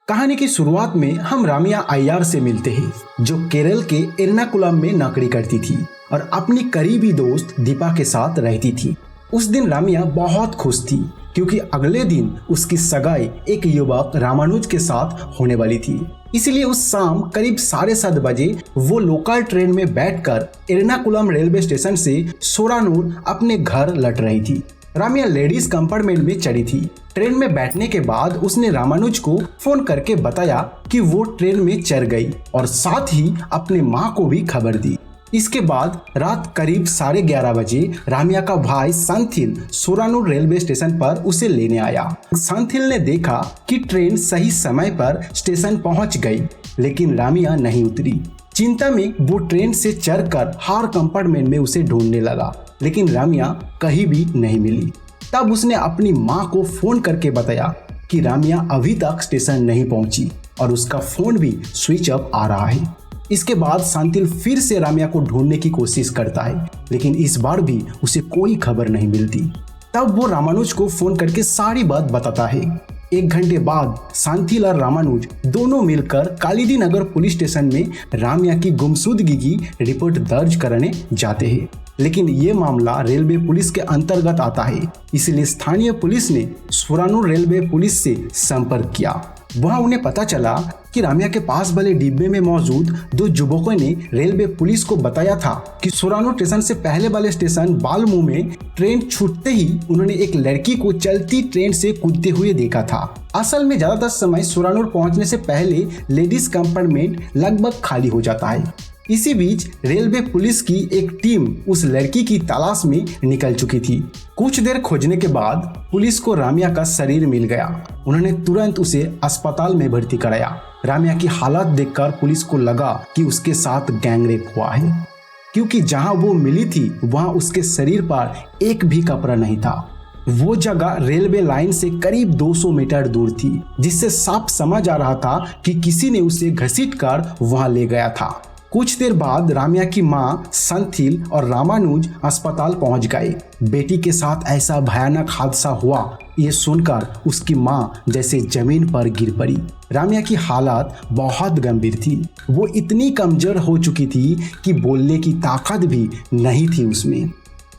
कहानी की शुरुआत में हम रामिया अय्यर से मिलते हैं, जो केरल के एर्नाकुलम में नौकरी करती थी और अपनी करीबी दोस्त दीपा के साथ रहती थी। उस दिन रामिया बहुत खुश थी क्योंकि अगले दिन उसकी सगाई एक युवक रामानुज के साथ होने वाली थी। इसलिए उस शाम करीब 7:30 बजे वो लोकल ट्रेन में बैठकर एर्नाकुलम रेलवे स्टेशन से सोरानूर अपने घर लौट रही थी। रामिया लेडीज कंपार्टमेंट में चढ़ी थी। ट्रेन में बैठने के बाद उसने रामानुज को फोन करके बताया कि वो ट्रेन में चढ़ गई और साथ ही अपने माँ को भी खबर दी। इसके बाद रात करीब 11:30 बजे रामिया का भाई संथिल सोरानूर रेलवे स्टेशन पर उसे लेने आया। संथिल ने देखा कि ट्रेन सही समय पर स्टेशन पहुंच गई, लेकिन रामिया नहीं उतरी। चिंता में वो ट्रेन से चढ़कर हर कंपार्टमेंट में उसे ढूंढने लगा, लेकिन रामिया कहीं भी नहीं मिली। तब उसने अपनी माँ को फोन करके बताया कि रामिया अभी तक स्टेशन नहीं पहुंची और उसका फोन भी स्विच ऑफ आ रहा है। इसके बाद संथिल फिर से रामिया को ढूंढने की कोशिश करता है, लेकिन इस बार भी उसे कोई खबर नहीं मिलती। तब वो रामानुज को फोन करके सारी बात बताता है। 1 घंटे बाद संथिल और रामानुज दोनों मिलकर कालिदी नगर पुलिस स्टेशन में रामिया की गुमशुदगी की रिपोर्ट दर्ज कराने जाते हैं, लेकिन ये मामला रेलवे पुलिस के अंतर्गत आता है। इसलिए स्थानीय पुलिस ने सोरानूर रेलवे पुलिस से संपर्क किया। वहां उन्हें पता चला कि रामिया के पास वाले डिब्बे में मौजूद 2 युवकों ने रेलवे पुलिस को बताया था कि सोरानूर स्टेशन से पहले वाले स्टेशन बालमू में ट्रेन छूटते ही उन्होंने एक लड़की को चलती ट्रेन से कूदते हुए देखा था। असल में ज्यादातर समय सोरानूर पहुंचने से पहले लेडीज कंपार्टमेंट लगभग खाली हो जाता है। इसी बीच रेलवे पुलिस की एक टीम उस लड़की की तलाश में निकल चुकी थी। कुछ देर खोजने के बाद पुलिस को रामिया का शरीर मिल गया। उन्होंने तुरंत उसे अस्पताल में भर्ती कराया। रामिया की हालत देखकर पुलिस को लगा कि उसके साथ गैंगरेप हुआ है, क्योंकि जहां वो मिली थी वहां उसके शरीर पर एक भी कपड़ा नहीं था। वो जगह रेलवे लाइन से करीब 200 मीटर दूर थी, जिससे साफ समझ आ रहा था कि किसी ने उसे घसीटकर वहां ले गया था। कुछ देर बाद रामिया की माँ संथिल और रामानुज अस्पताल पहुंच गए। बेटी के साथ ऐसा भयानक हादसा हुआ, ये सुनकर उसकी माँ जैसे जमीन पर गिर पड़ी। रामिया की हालत बहुत गंभीर थी। वो इतनी कमजोर हो चुकी थी कि बोलने की ताकत भी नहीं थी उसमें।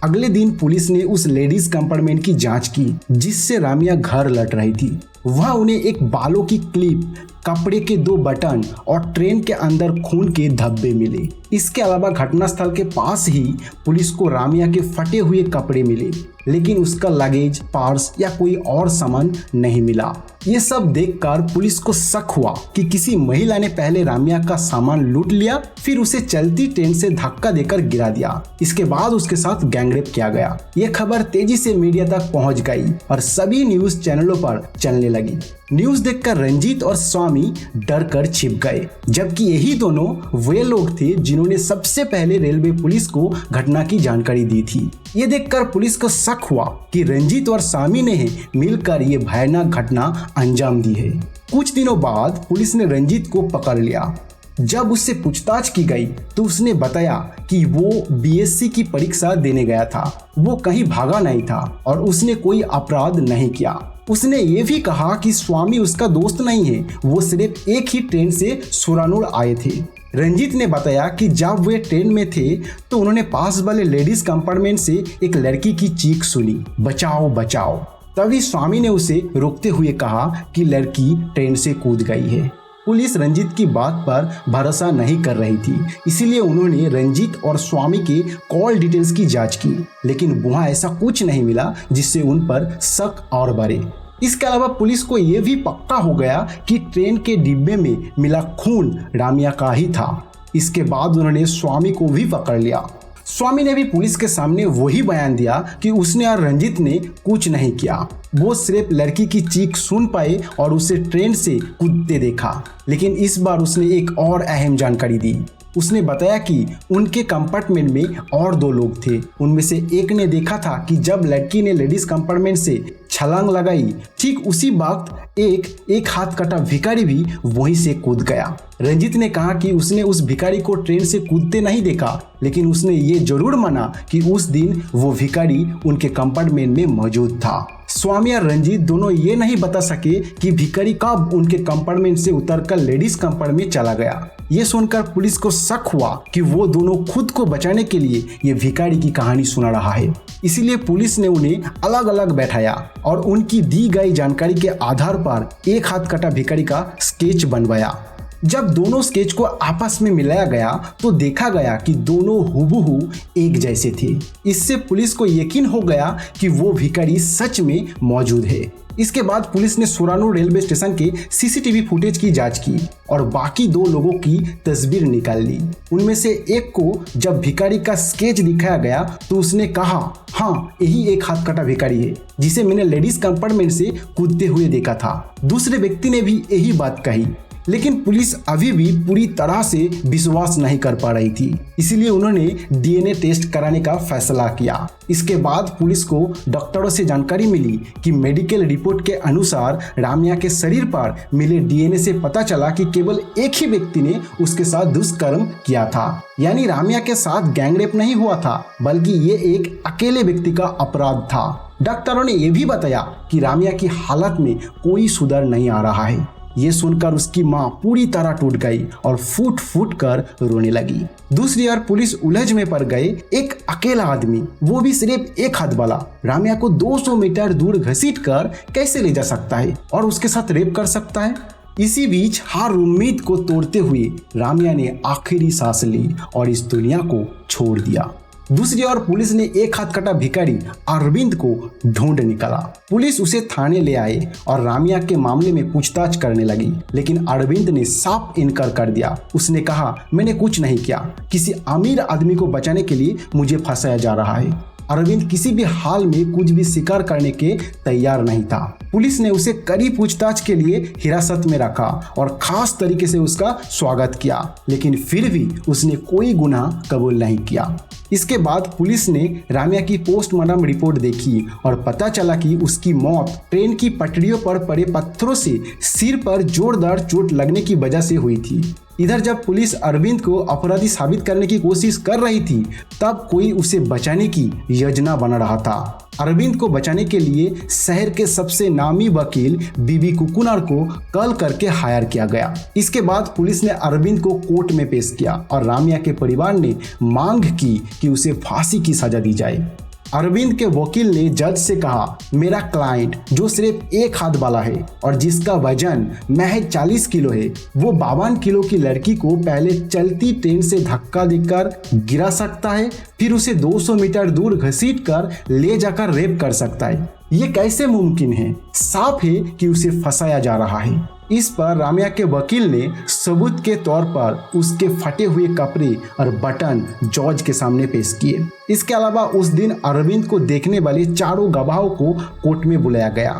अगले दिन पुलिस ने उस लेडीज कंपार्टमेंट की जांच की जिससे रामिया घर लौट रही थी। वहां उन्हें एक बालों की क्लिप, कपड़े के 2 बटन और ट्रेन के अंदर खून के धब्बे मिले। इसके अलावा घटनास्थल के पास ही पुलिस को रामिया के फटे हुए कपड़े मिले, लेकिन उसका लगेज, पर्स या कोई और सामान नहीं मिला। ये सब देखकर पुलिस को शक हुआ कि किसी महिला ने पहले रामिया का सामान लूट लिया, फिर उसे चलती ट्रेन से धक्का देकर गिरा दिया। इसके बाद उसके साथ गैंगरेप किया गया। ये खबर तेजी से मीडिया तक पहुंच गई और सभी न्यूज चैनलों पर चलने लगी। न्यूज देखकर रंजीत और स्वामी डर कर छिप गए, जबकि यही दोनों वे लोग थे जिन्होंने सबसे पहले रेलवे पुलिस को घटना की जानकारी दी थी। ये देखकर पुलिस को शक हुआ कि रंजीत और स्वामी ने मिलकर ये भयानक घटना अंजाम दी है। कुछ दिनों बाद पुलिस ने रंजीत को पकड़ लिया। जब उससे पूछताछ की गई तो उसने बताया कि वो बीएससी की परीक्षा देने गया था। वो कहीं भागा नहीं था और उसने कोई अपराध नहीं किया। उसने ये भी कहा कि स्वामी उसका दोस्त नहीं है, वो सिर्फ एक ही ट्रेन से सोरानूर आए थे। रंजीत ने बताया कि जब वे ट्रेन में थे तो उन्होंने पास वाले लेडीज कंपार्टमेंट से एक लड़की की चीख सुनी, बचाओ बचाओ। तभी स्वामी ने उसे रोकते हुए कहा कि लड़की ट्रेन से कूद गई है। पुलिस रंजीत की बात पर भरोसा नहीं कर रही थी, इसीलिए उन्होंने रंजीत और स्वामी के कॉल डिटेल्स की जांच की, लेकिन वहां ऐसा कुछ नहीं मिला जिससे उन पर शक और बढ़े। इसके अलावा पुलिस को यह भी पक्का हो गया कि ट्रेन के डिब्बे में मिला खून रामिया का ही था। इसके बाद उन्होंने स्वामी को भी पकड़ लिया। स्वामी ने भी पुलिस के सामने वही बयान दिया कि उसने और रंजीत ने कुछ नहीं किया। वो सिर्फ लड़की की चीख सुन पाए और उसे ट्रेन से कूदते देखा। लेकिन इस बार उसने एक और अहम जानकारी दी। उसने बताया कि उनके कंपार्टमेंट में और 2 लोग थे। उनमें से एक ने देखा था कि जब लड़की ने लेडीज कंपार्टमेंट से छलांग लगाई, ठीक उसी वक्त एक हाथ कटा भिखारी भी वहीं से कूद गया। रंजीत ने कहा कि उसने उस भिखारी को ट्रेन से कूदते नहीं देखा, लेकिन उसने ये जरूर माना कि उस दिन वो भिखारी उनके कंपार्टमेंट में मौजूद था। स्वामी और रंजीत दोनों ये नहीं बता सके कि भिखारी कब उनके कंपार्टमेंट से उतरकर लेडीज कंपार्टमेंट में चला गया। ये सुनकर पुलिस को शक हुआ कि वो दोनों खुद को बचाने के लिए ये भिखारी की कहानी सुना रहा है। इसीलिए पुलिस ने उन्हें अलग अलग बैठाया और उनकी दी गई जानकारी के आधार पर एक हाथ कटा भिखारी का स्केच बनवाया। जब दोनों स्केच को आपस में मिलाया गया तो देखा गया कि दोनों हूबहू एक जैसे थे। इससे पुलिस को यकीन हो गया कि वो भिखारी सच में मौजूद है। इसके बाद पुलिस ने सुरानू रेलवे स्टेशन के सीसीटीवी फुटेज की जांच की और बाकी 2 लोगों की तस्वीर निकाल ली। उनमें से एक को जब भिखारी का स्केच दिखाया गया तो उसने कहा, हाँ यही एक हाथ कटा भिखारी है जिसे मैंने लेडीज कंपार्टमेंट से कूदते हुए देखा था। दूसरे व्यक्ति ने भी यही बात कही, लेकिन पुलिस अभी भी पूरी तरह से विश्वास नहीं कर पा रही थी। इसलिए उन्होंने डीएनए टेस्ट कराने का फैसला किया। इसके बाद पुलिस को डॉक्टरों से जानकारी मिली कि मेडिकल रिपोर्ट के अनुसार राम्या के शरीर पर मिले डीएनए से पता चला कि केवल एक ही व्यक्ति ने उसके साथ दुष्कर्म किया था। यानी राम्या के साथ गैंगरेप नहीं हुआ था, बल्कि ये एक अकेले व्यक्ति का अपराध था। डॉक्टरों ने यह भी बताया कि राम्या की हालत में कोई सुधार नहीं आ रहा है। ये सुनकर उसकी मां पूरी तरह टूट गई और फूट फूट कर रोने लगी। दूसरी ओर पुलिस उलझ में पड़ गए। एक अकेला आदमी, वो भी सिर्फ एक हाथ वाला, राम्या को 200 मीटर दूर घसीट कर कैसे ले जा सकता है और उसके साथ रेप कर सकता है। इसी बीच हर उम्मीद को तोड़ते हुए राम्या ने आखिरी सांस ली और इस दुनिया को छोड़ दिया। दूसरी ओर पुलिस ने एक हाथ कटा भिखारी अरविंद को ढूंढ निकाला। पुलिस उसे थाने ले आए और राम्या के मामले में पूछताछ करने लगी, लेकिन अरविंद ने साफ इनकार कर दिया। उसने कहा, मैंने कुछ नहीं किया, किसी अमीर आदमी को बचाने के लिए मुझे फंसाया जा रहा है। अरविंद किसी भी हाल में कुछ भी स्वीकार करने के तैयार नहीं था। पुलिस ने उसे कड़ी पूछताछ के लिए हिरासत में रखा और खास तरीके से उसका स्वागत किया, लेकिन फिर भी उसने कोई गुनाह कबूल नहीं किया। इसके बाद पुलिस ने राम्या की पोस्टमार्टम रिपोर्ट देखी और पता चला कि उसकी मौत ट्रेन की पटरियों पर पड़े पत्थरों से सिर पर जोरदार चोट लगने की वजह से हुई थी। इधर जब पुलिस अरविंद को अपराधी साबित करने की कोशिश कर रही थी, तब कोई उसे बचाने की योजना बना रहा था। अरविंद को बचाने के लिए शहर के सबसे नामी वकील बीबी कुकुनार को कॉल करके हायर किया गया। इसके बाद पुलिस ने अरविंद को कोर्ट में पेश किया और राम्या के परिवार ने मांग की कि उसे फांसी की सजा दी जाए। अरविंद के वकील ने जज से कहा, मेरा क्लाइंट जो सिर्फ एक हाथ वाला है और जिसका वजन महज 40 किलो है, वो 52 किलो की लड़की को पहले चलती ट्रेन से धक्का देकर गिरा सकता है, फिर उसे 200 मीटर दूर घसीट कर ले जाकर रेप कर सकता है। ये कैसे मुमकिन है? साफ है कि उसे फंसाया जा रहा है। इस पर राम्या के वकील ने सबूत के तौर पर उसके फटे हुए कपड़े और बटन जज के सामने पेश किए। इसके अलावा उस दिन अरविंद को देखने वाले 4 गवाहों को कोर्ट में बुलाया गया।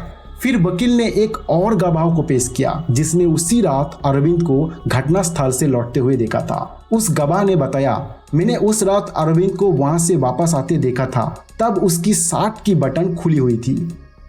फिर वकील ने एक और गवाह को पेश किया जिसने उसी रात अरविंद को घटनास्थल से लौटते हुए देखा था। उस गवाह ने बताया, मैंने उस रात अरविंद को वहां से वापस आते देखा था, तब उसकी शर्ट की बटन खुली हुई थी।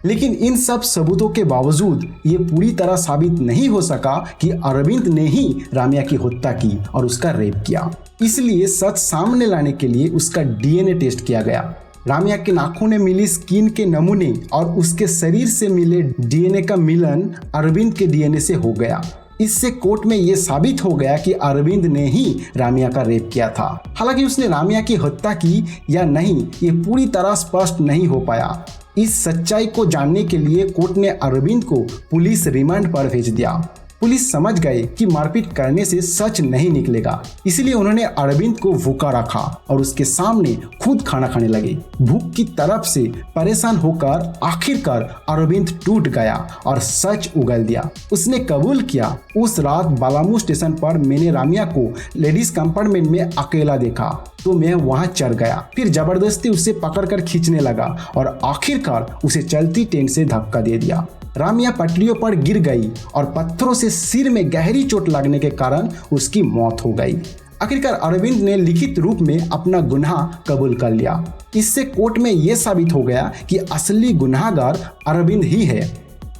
लेकिन इन सब सबूतों के बावजूद ये पूरी तरह साबित नहीं हो सका कि अरविंद ने ही राम्या की हत्या की और उसका रेप किया। इसलिए सच सामने लाने के लिए उसका डीएनए टेस्ट किया गया। राम्या के नाखून में मिली स्किन के नमूने और उसके शरीर से मिले डीएनए का मिलन अरविंद के डीएनए से हो गया। इससे कोर्ट में यह साबित हो गया कि अरविंद ने ही राम्या का रेप किया था। हालांकि उसने राम्या की हत्या की या नहीं, ये पूरी तरह स्पष्ट नहीं हो पाया। इस सच्चाई को जानने के लिए कोर्ट ने अरविंद को पुलिस रिमांड पर भेज दिया। पुलिस समझ गए कि मारपीट करने से सच नहीं निकलेगा, इसलिए उन्होंने अरविंद को भूखा रखा और उसके सामने खुद खाना खाने लगे। भूख की तरफ से परेशान होकर आखिरकार अरविंद टूट गया और सच उगल दिया। उसने कबूल किया, उस रात बालामू स्टेशन पर मैंने राम्या को लेडीज कंपार्टमेंट में अकेला देखा तो मैं वहां चढ़ गया। फिर जबरदस्ती उसे पकड़कर खींचने लगा और आखिरकार उसे चलती ट्रेन से धक्का दे दिया। राम्या पटरियों पर गिर गई और पत्थरों से सिर में गहरी चोट लगने के कारण उसकी मौत हो गई। आखिरकार अरविंद ने लिखित रूप में अपना गुनाह कबूल कर लिया। इससे कोर्ट में यह साबित हो गया कि असली गुनाहगार अरविंद ही है।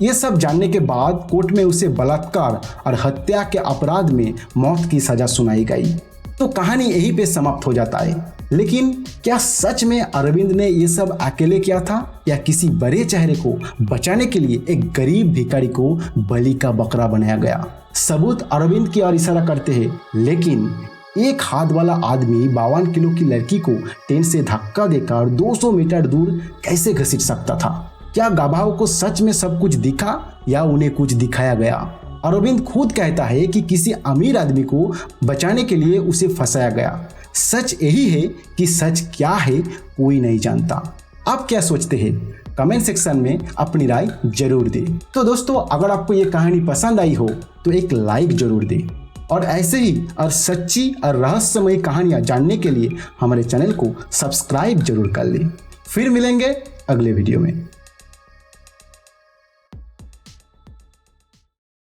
ये सब जानने के बाद कोर्ट में उसे बलात्कार और हत्या के अपराध में मौत की सजा सुनाई गई। तो कहानी यहीं पे समाप्त हो जाता है। लेकिन क्या सच में अरविंद ने ये सब अकेले किया था या किसी बड़े चेहरे को बचाने के लिए एक गरीब भिखारी को बलि का बकरा बनाया गया? सबूत अरविंद की ओर इशारा करते हैं, लेकिन एक हाथ वाला आदमी 52 किलो की लड़की को ट्रेन से धक्का देकर 200 मीटर दूर कैसे घसीट सकता था? क्या गवाहों को सच में सब कुछ दिखा या उन्हें कुछ दिखाया गया? अरविंद खुद कहता है कि किसी अमीर आदमी को बचाने के लिए उसे फंसाया गया। सच यही है कि सच क्या है कोई नहीं जानता। आप क्या सोचते हैं? कमेंट सेक्शन में अपनी राय जरूर दें। तो दोस्तों, अगर आपको ये कहानी पसंद आई हो तो एक लाइक जरूर दें और ऐसे ही और सच्ची और रहस्यमयी कहानियां जानने के लिए हमारे चैनल को सब्सक्राइब जरूर कर लें। फिर मिलेंगे अगले वीडियो में।